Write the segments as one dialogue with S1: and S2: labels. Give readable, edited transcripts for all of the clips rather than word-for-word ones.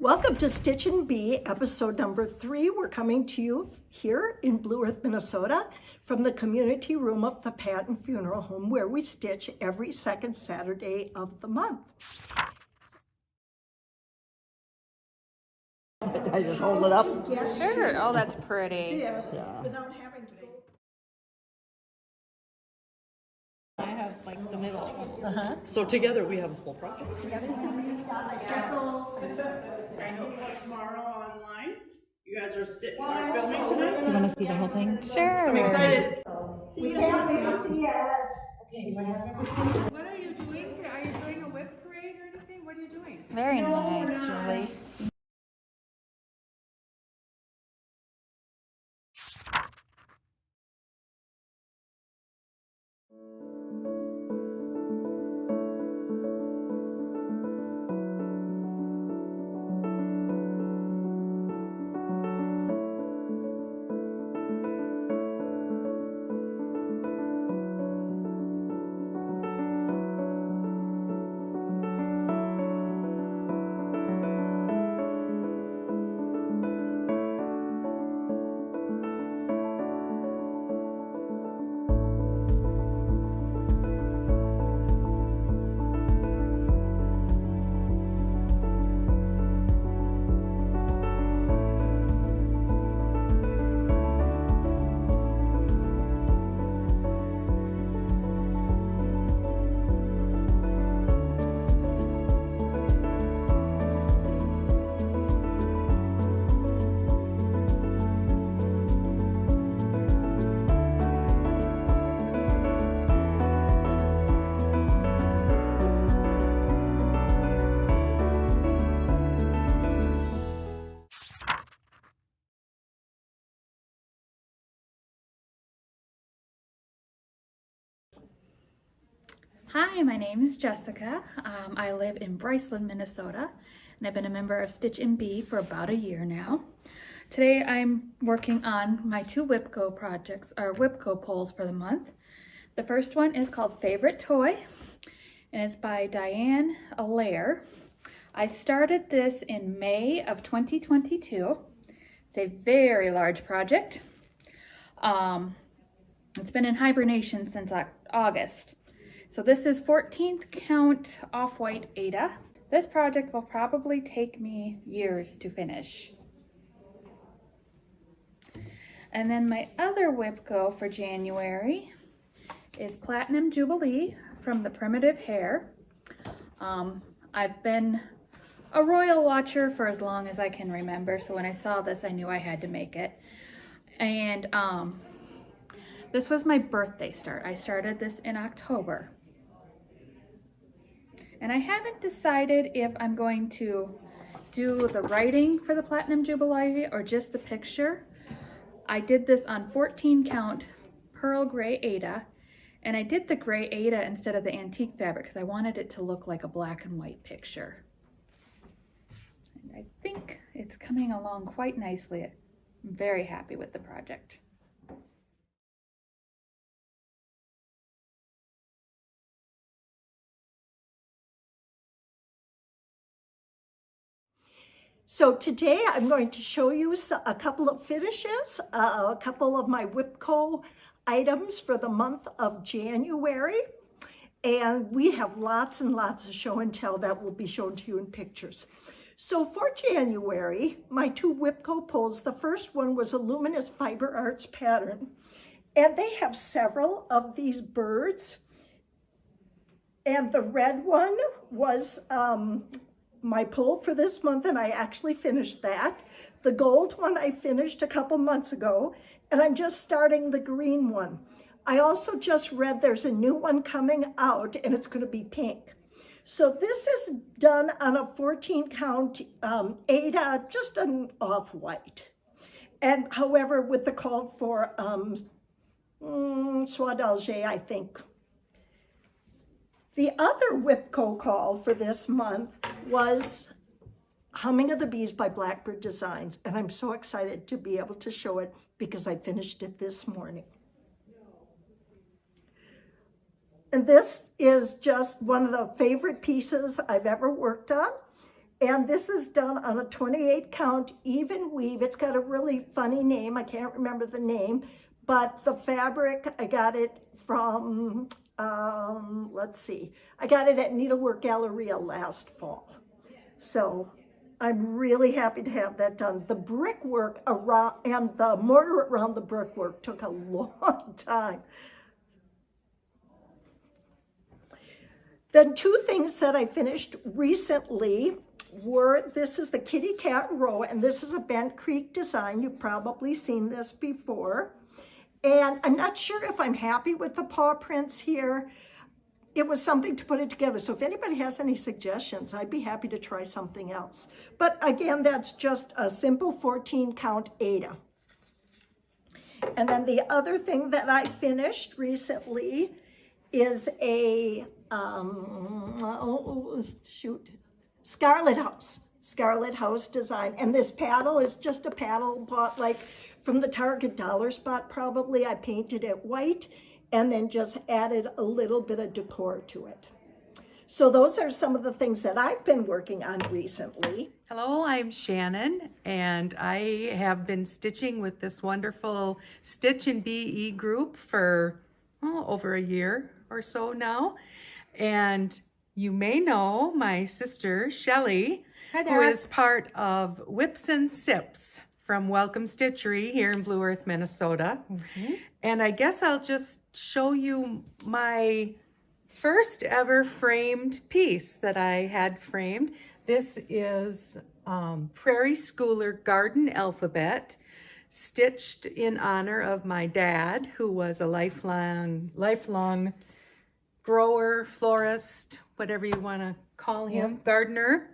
S1: Welcome to Stitch and Bee, episode number 3. We're coming to you here in Blue Earth, Minnesota, from the community room of the Patton Funeral Home, where we stitch every second Saturday of the month.
S2: I just hold it up.
S3: Sure. Oh, that's pretty.
S1: Yes,
S2: Yeah.
S1: without having to go.
S3: I have like the middle.
S2: So together we have a full project.
S4: I know tomorrow online. You guys are filming tonight?
S3: Do you want to see the whole thing? Sure.
S4: I'm excited.
S1: We can't maybe see it.
S5: What are you doing today? Are you doing a whip parade or anything? What are you doing?
S3: Very nice, Julie. Hi, my name is Jessica. I live in Bryceland, Minnesota, and I've been a member of Stitch and Bee for about a year now. Today I'm working on my 2 WIPCO projects, or WIPCO polls for the month. The first one is called Favorite Toy, and it's by Diane Allaire. I started this in May of 2022. It's a very large project. It's been in hibernation since August. So this is 14th count off-white Ada. This project will probably take me years to finish. And then my other WIPCO for January is Platinum Jubilee from the Primitive Hare. I've been a royal watcher for as long as I can remember, so when I saw this I knew I had to make it. And this was my birthday start. I started this in October. And I haven't decided if I'm going to do the writing for the Platinum Jubilee or just the picture. I did this on 14 count pearl gray Ada, and I did the gray Ada instead of the antique fabric because I wanted it to look like a black and white picture. And I think it's coming along quite nicely. I'm very happy with the project.
S1: So today I'm going to show you a couple of finishes, a couple of my WIPCO items for the month of January. And we have lots and lots of show and tell that will be shown to you in pictures. So for January, my 2 WIPCO pulls, the first one was a Luminous Fiber Arts pattern. And they have several of these birds. And the red one was my pull for this month, and I actually finished that. The gold one I finished a couple months ago, and I'm just starting the green one. I also just read there's a new one coming out, and it's going to be pink. So this is done on a 14 count Ada, just an off-white. And however, with the call for Soie d'Alger, I think. The other WIPCO call for this month was Humming of the Bees by Blackbird Designs, and I'm so excited to be able to show it because I finished it this morning. And this is just one of the favorite pieces I've ever worked on. And this is done on a 28 count even weave. It's got a really funny name. I can't remember the name, but the fabric, I got it from, let's see, I got it at Needlework Galleria last fall. So I'm really happy to have that done. The brickwork around and the mortar around the brickwork took a long time. Then two things that I finished recently were, this is the Kitty Cat Row, and this is a Bent Creek design. You've probably seen this before. And I'm not sure if I'm happy with the paw prints here. It was something to put it together. So if anybody has any suggestions, I'd be happy to try something else. But again, that's just a simple 14 count Aida. And then the other thing that I finished recently is a, Scarlet House design. And this paddle is just a paddle bought like from the Target dollar spot probably. I painted it white and then just added a little bit of decor to it. So those are some of the things that I've been working on recently.
S6: Hello, I'm Shannon, and I have been stitching with this wonderful Stitch and BE group for over a year or so now. And you may know my sister, Shelly, who is part of Whips and Sips from Welcome Stitchery here in Blue Earth, Minnesota. And I guess I'll just show you my first ever framed piece that I had framed. This is Prairie Schooler Garden Alphabet, stitched in honor of my dad, who was a lifelong grower, florist, whatever you want to call him, gardener.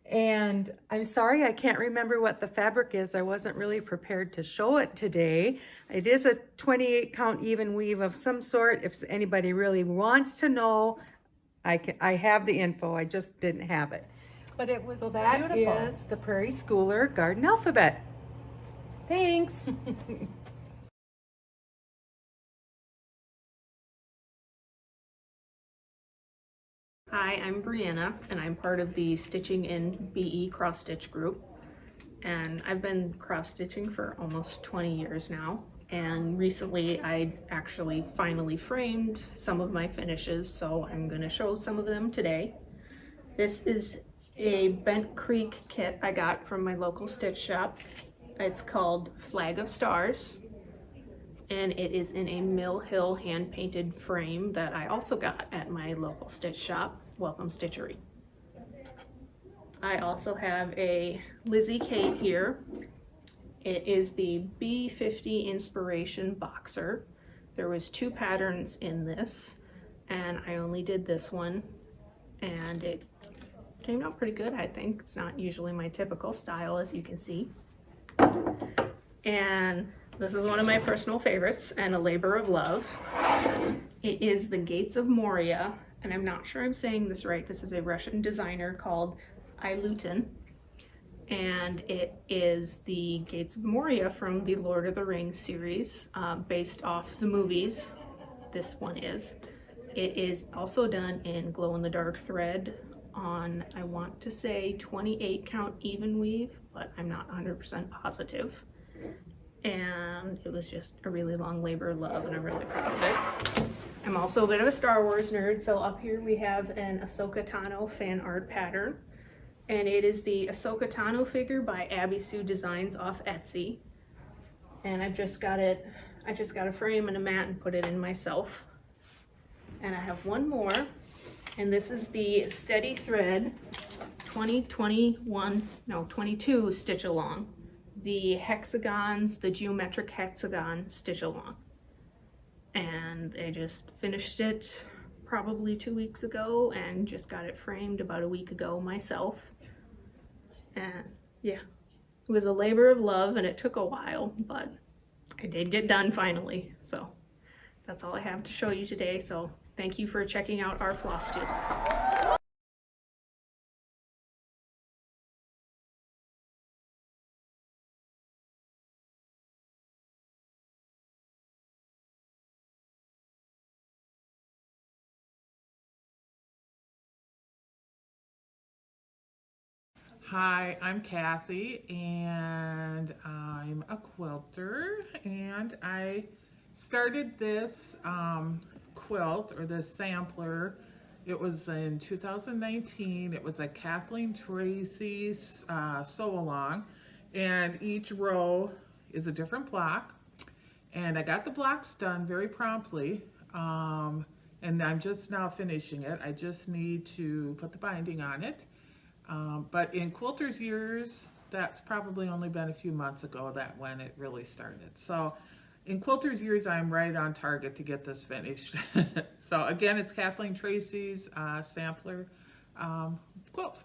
S6: And I'm sorry, I can't remember what the fabric is. I wasn't really prepared to show it today. It is a 28 count even weave of some sort. If anybody really wants to know, I have the info. I just didn't have it. But it was that beautiful. Is the Prairie Schooler Garden Alphabet.
S3: Thanks.
S7: Hi, I'm Brianna, and I'm part of the Stitching in BE cross stitch group. And I've been cross stitching for almost 20 years now. And recently I actually finally framed some of my finishes, so I'm going to show some of them today. This is a Bent Creek kit I got from my local stitch shop. It's called Flag of Stars, and it is in a Mill Hill hand painted frame that I also got at my local stitch shop, Welcome Stitchery. I also have a Lizzie Kate here. It is the B50 Inspiration Boxer. There was 2 patterns in this, and I only did this one, and it came out pretty good, I think. It's not usually my typical style, as you can see. And this is one of my personal favorites and a labor of love. It is the Gates of Moria, and I'm not sure I'm saying this right. This is a Russian designer called Ilutin, and it is the Gates of Moria from the Lord of the Rings series, based off the movies. This one is. It is also done in glow-in-the-dark thread on, I want to say 28 count even weave, but I'm not 100% positive. And it was just a really long labor of love, and I'm really proud of it. I'm also a bit of a Star Wars nerd, so up here we have an Ahsoka Tano fan art pattern, and it is the Ahsoka Tano figure by Abby Sue Designs off Etsy. And I just got a frame and a mat and put it in myself. And I have one more, and this is the Steady Thread 22 stitch along. The hexagons, the geometric hexagon stitch along. And I just finished it probably 2 weeks ago and just got it framed about a week ago myself. And yeah, it was a labor of love and it took a while, but I did get done finally. So that's all I have to show you today. So thank you for checking out our Flosstube.
S8: Hi, I'm Kathy, and I'm a quilter, and I started this quilt, or this sampler. It was in 2019. It was a Kathleen Tracy's sew-along, and each row is a different block, and I got the blocks done very promptly, and I'm just now finishing it. I just need to put the binding on it. But in quilters years, that's probably only been a few months ago that when it really started. So in quilters years, I'm right on target to get this finished. So again, it's Kathleen Tracy's sampler quilt.